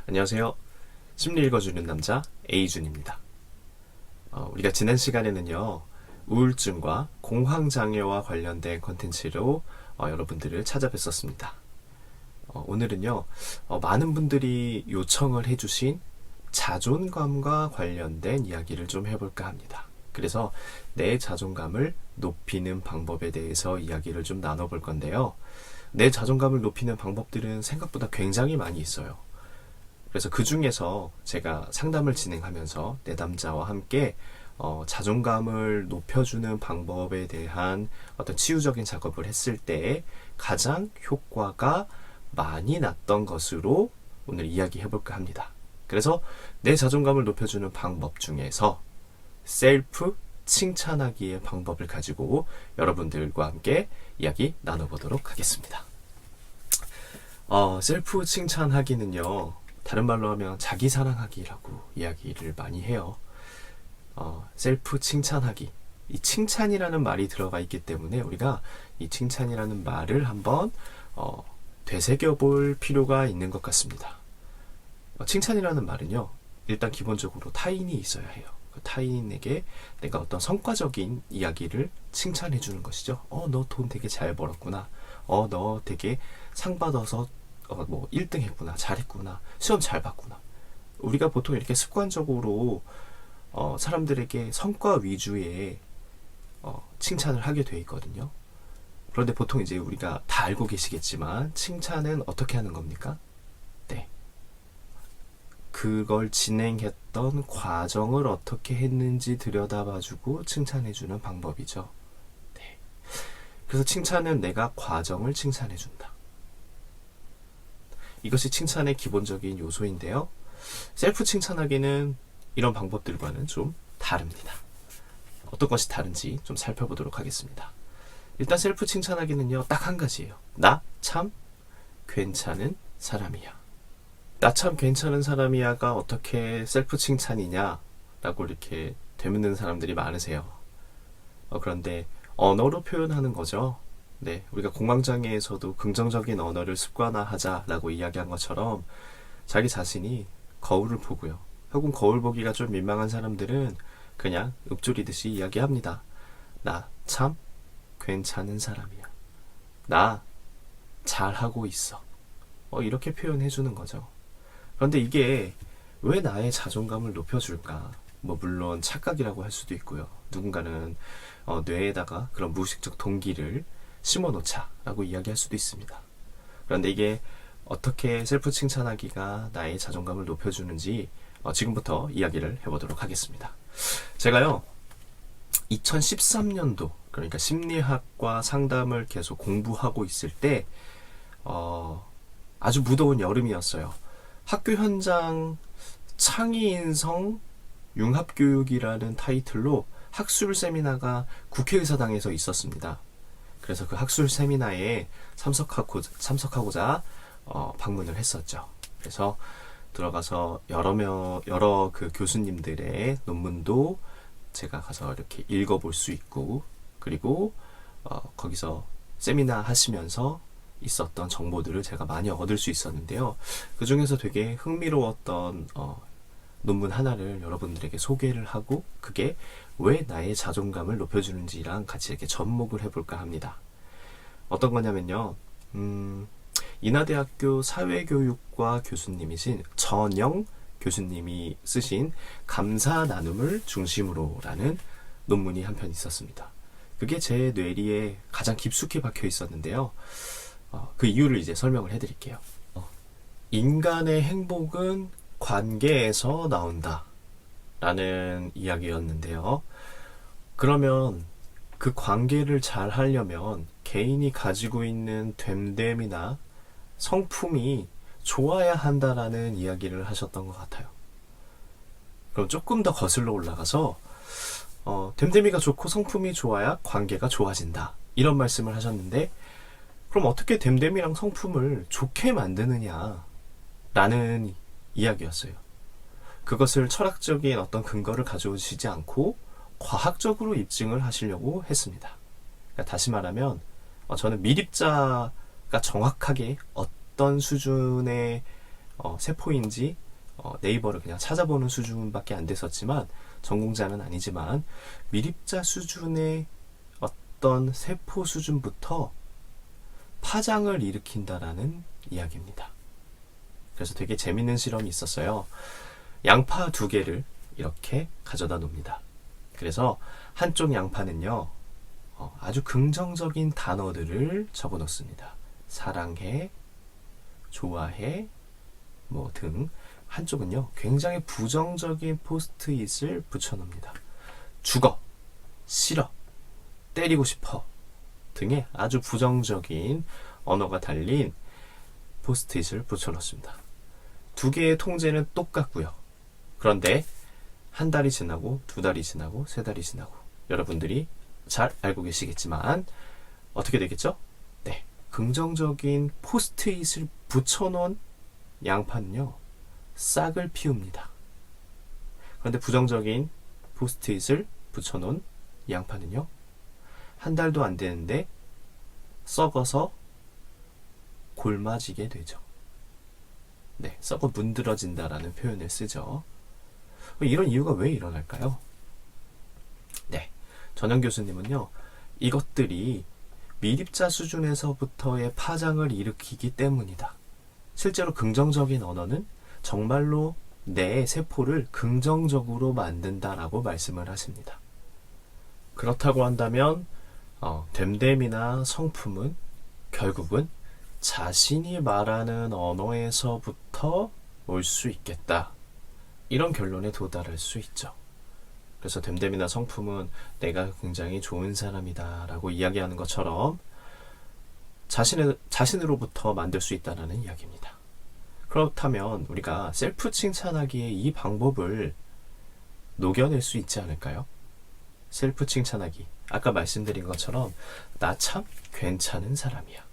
안녕하세요. 심리 읽어주는 남자 A준입니다. 우리가 지난 시간에는요, 우울증과 공황장애와 관련된 컨텐츠로 여러분들을 찾아뵀었습니다. 오늘은요, 많은 분들이 요청을 해주신 자존감과 관련된 이야기를 좀 해볼까 합니다. 그래서 내 자존감을 높이는 방법에 대해서 이야기를 좀 나눠볼 건데요. 내 자존감을 높이는 방법들은 생각보다 굉장히 많이 있어요. 그래서 그 중에서 제가 상담을 진행하면서 내담자와 함께 자존감을 높여주는 방법에 대한 어떤 치유적인 작업을 했을 때 가장 효과가 많이 났던 것으로 오늘 이야기해볼까 합니다. 그래서 내 자존감을 높여주는 방법 중에서 셀프 칭찬하기의 방법을 가지고 여러분들과 함께 이야기 나눠보도록 하겠습니다. 셀프 칭찬하기는요, 다른 말로 하면 자기 사랑하기라고 이야기를 많이 해요. 셀프 칭찬하기. 이 칭찬이라는 말이 들어가 있기 때문에 우리가 이 칭찬이라는 말을 한번 되새겨볼 필요가 있는 것 같습니다. 칭찬이라는 말은요, 일단 기본적으로 타인이 있어야 해요. 그 타인에게 내가 어떤 성과적인 이야기를 칭찬해 주는 것이죠. 너 돈 되게 잘 벌었구나. 너 되게 상 받아서 1등 했구나. 잘했구나. 시험 잘 봤구나. 우리가 보통 이렇게 습관적으로 사람들에게 성과 위주의 칭찬을 하게 돼 있거든요. 그런데 보통 이제 우리가 다 알고 계시겠지만 칭찬은 어떻게 하는 겁니까? 네. 그걸 진행했던 과정을 어떻게 했는지 들여다봐주고 칭찬해주는 방법이죠. 네. 그래서 칭찬은 내가 과정을 칭찬해준다. 이것이 칭찬의 기본적인 요소인데요. 셀프 칭찬하기는 이런 방법들과는 좀 다릅니다. 어떤 것이 다른지 좀 살펴보도록 하겠습니다. 일단 셀프 칭찬하기는요, 딱 한 가지예요. 나 참 괜찮은 사람이야. 나 참 괜찮은 사람이야가 어떻게 셀프 칭찬이냐 라고 이렇게 되묻는 사람들이 많으세요. 그런데 언어로 표현하는 거죠. 네, 우리가 공황장애에서도 긍정적인 언어를 습관화하자라고 이야기한 것처럼 자기 자신이 거울을 보고요. 혹은 거울 보기가 좀 민망한 사람들은 그냥 읊조리듯이 이야기합니다. 나 참 괜찮은 사람이야. 나 잘하고 있어. 이렇게 표현해주는 거죠. 그런데 이게 왜 나의 자존감을 높여줄까? 물론 착각이라고 할 수도 있고요. 누군가는 뇌에다가 그런 무의식적 동기를 심어놓자라고 이야기할 수도 있습니다. 그런데 이게 어떻게 셀프 칭찬하기가 나의 자존감을 높여주는지 지금부터 이야기를 해보도록 하겠습니다. 제가요, 2013년도, 그러니까 심리학과 상담을 계속 공부하고 있을 때 아주 무더운 여름이었어요. 학교 현장 창의인성 융합교육이라는 타이틀로 학술 세미나가 국회의사당에서 있었습니다. 그래서 그 학술 세미나에 참석하고자 방문을 했었죠. 그래서 들어가서 여러 그 교수님들의 논문도 제가 가서 이렇게 읽어볼 수 있고, 그리고 거기서 세미나 하시면서 있었던 정보들을 제가 많이 얻을 수 있었는데요. 그 중에서 되게 흥미로웠던 논문 하나를 여러분들에게 소개를 하고, 그게 왜 나의 자존감을 높여주는지랑 같이 이렇게 접목을 해볼까 합니다. 어떤 거냐면요, 인하대학교 사회교육과 교수님이신 전영 교수님이 쓰신 감사 나눔을 중심으로라는 논문이 한 편 있었습니다. 그게 제 뇌리에 가장 깊숙이 박혀 있었는데요. 그 이유를 이제 설명을 해드릴게요. 인간의 행복은 관계에서 나온다 라는 이야기였는데요. 그러면 그 관계를 잘 하려면 개인이 가지고 있는 됨됨이나 성품이 좋아야 한다라는 이야기를 하셨던 것 같아요. 그럼 조금 더 거슬러 올라가서 됨됨이가 좋고 성품이 좋아야 관계가 좋아진다, 이런 말씀을 하셨는데, 그럼 어떻게 됨됨이랑 성품을 좋게 만드느냐 라는 이야기였어요. 그것을 철학적인 어떤 근거를 가져오시지 않고 과학적으로 입증을 하시려고 했습니다. 그러니까 다시 말하면 저는 미립자가 정확하게 어떤 수준의 세포인지 네이버를 그냥 찾아보는 수준밖에 안 됐었지만, 전공자는 아니지만 미립자 수준의 어떤 세포 수준부터 파장을 일으킨다라는 이야기입니다. 그래서 되게 재밌는 실험이 있었어요. 양파 2개를 이렇게 가져다 놉니다. 그래서 한쪽 양파는요, 아주 긍정적인 단어들을 적어 놓습니다. 사랑해, 좋아해, 뭐 등. 한쪽은요, 굉장히 부정적인 포스트잇을 붙여 놓습니다. 죽어, 싫어, 때리고 싶어 등의 아주 부정적인 언어가 달린 포스트잇을 붙여 놓습니다. 2개의 통제는 똑같고요. 그런데 한 달이 지나고 2달이 지나고 3달이 지나고 여러분들이 잘 알고 계시겠지만 어떻게 되겠죠? 네, 긍정적인 포스트잇을 붙여놓은 양파는요, 싹을 피웁니다. 그런데 부정적인 포스트잇을 붙여놓은 양파는요, 한 달도 안 되는데 썩어서 골마지게 되죠. 네, 썩어 문드러진다라는 표현을 쓰죠. 이런 이유가 왜 일어날까요? 네, 전영 교수님은요, 이것들이 미립자 수준에서부터의 파장을 일으키기 때문이다. 실제로 긍정적인 언어는 정말로 내 세포를 긍정적으로 만든다라고 말씀을 하십니다. 그렇다고 한다면 됨됨이나 성품은 결국은 자신이 말하는 언어에서부터 올 수 있겠다. 이런 결론에 도달할 수 있죠. 그래서 됨됨이나 성품은 내가 굉장히 좋은 사람이다 라고 이야기하는 것처럼 자신으로부터 만들 수 있다는 이야기입니다. 그렇다면 우리가 셀프 칭찬하기의 이 방법을 녹여낼 수 있지 않을까요? 셀프 칭찬하기, 아까 말씀드린 것처럼 나 참 괜찮은 사람이야.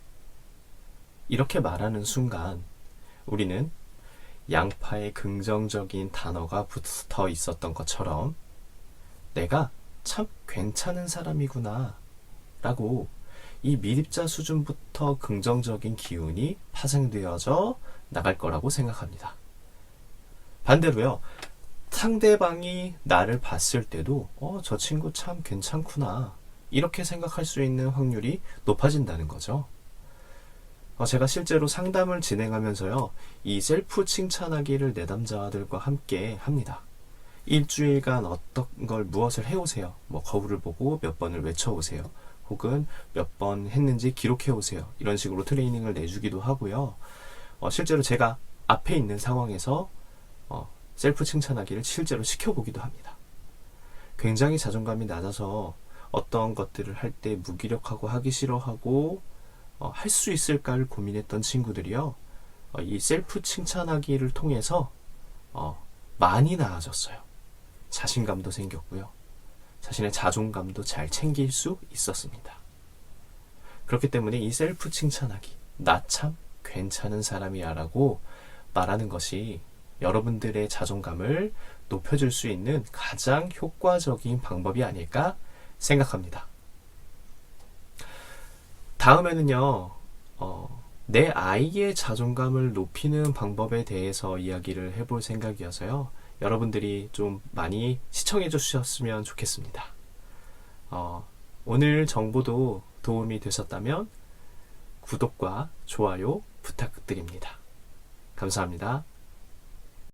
이렇게 말하는 순간 우리는 양파에 긍정적인 단어가 붙어 있었던 것처럼 내가 참 괜찮은 사람이구나 라고 이 미립자 수준부터 긍정적인 기운이 파생되어져 나갈 거라고 생각합니다. 반대로요, 상대방이 나를 봤을 때도 저 친구 참 괜찮구나 이렇게 생각할 수 있는 확률이 높아진다는 거죠. 제가 실제로 상담을 진행하면서요, 이 셀프 칭찬하기를 내담자들과 함께 합니다. 일주일간 어떤 걸 무엇을 해오세요. 뭐 거울을 보고 몇 번을 외쳐오세요. 혹은 몇 번 했는지 기록해오세요. 이런 식으로 트레이닝을 내주기도 하고요. 실제로 제가 앞에 있는 상황에서 셀프 칭찬하기를 실제로 시켜보기도 합니다. 굉장히 자존감이 낮아서 어떤 것들을 할 때 무기력하고 하기 싫어하고 할 수 있을까를 고민했던 친구들이요, 이 셀프 칭찬하기를 통해서 많이 나아졌어요. 자신감도 생겼고요. 자신의 자존감도 잘 챙길 수 있었습니다. 그렇기 때문에 이 셀프 칭찬하기, 나 참 괜찮은 사람이야 라고 말하는 것이 여러분들의 자존감을 높여줄 수 있는 가장 효과적인 방법이 아닐까 생각합니다. 다음에는요, 내 아이의 자존감을 높이는 방법에 대해서 이야기를 해볼 생각이어서요, 여러분들이 좀 많이 시청해 주셨으면 좋겠습니다. 오늘 정보도 도움이 되셨다면 구독과 좋아요 부탁드립니다. 감사합니다.